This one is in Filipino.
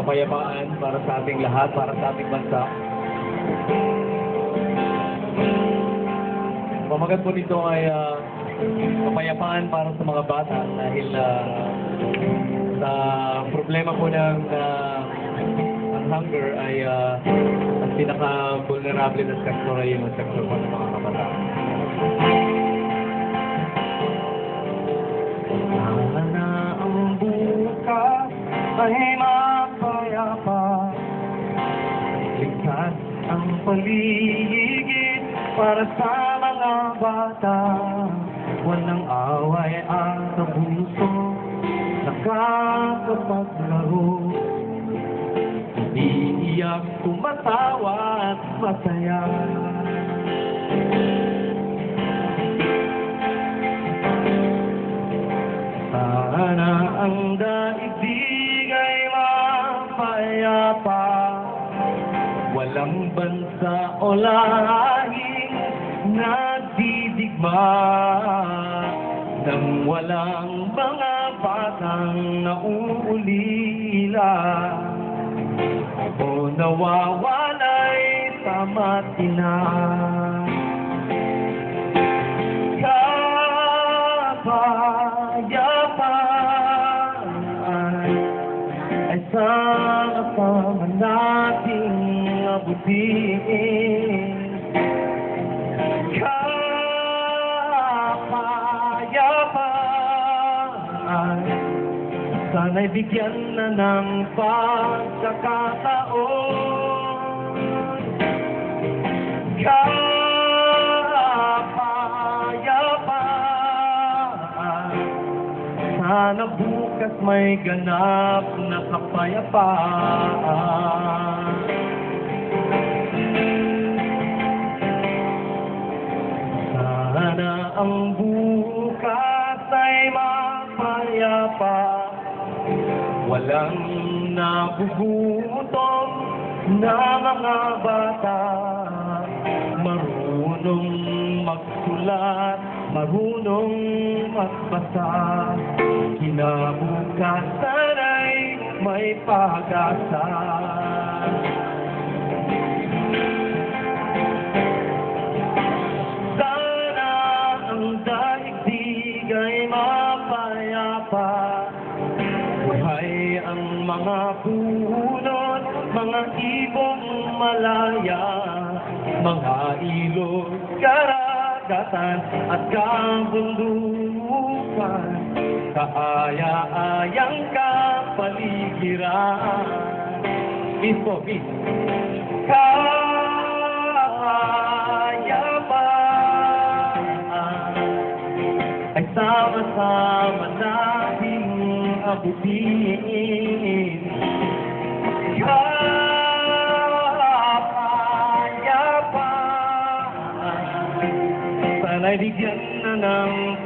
kapayapaan para sa ating lahat, para sa ating bansa. Pamagat po nito ay kapayapaan para sa mga bata dahil sa problema po ng ang hunger ay ang pinaka-vulnerable na sektor ay yung sektor po ng mga kabataan. Sana ang bukas ay mapayapa, ligtas ang paligid para sa mga bata. Walang away at abuso, nakakapaglaro, umiiyak, tumatawa at masaya. Sana ang daigdig ay mapayapa, walang bansa o lahing nagdidigma, nang walang mga batang nauulila o nawawalay sa matinan. Kapayapaan ay sama-sama nating abutin. Kapayapaan, sana'y bigyan na ng pagkakataon. Kapayapaan, sana bukas may ganap na kapayapaan. Sana ang bukas ay mapayapa, walang nagugutom na mga bata, marunong magsulat, marunong magbasa, kinabukasan ay may pag-asa. Sana ang daigdig ay mapayapa, buhay ang mga punot, mga ibong malaya, mga ilog, karagatan at kabundukan, kaaya-ayang kapaligiran. Peace po, peace. Kapayapaan ay sama-sama nating abutin. Kapayapaan, sana'y bigyan na ng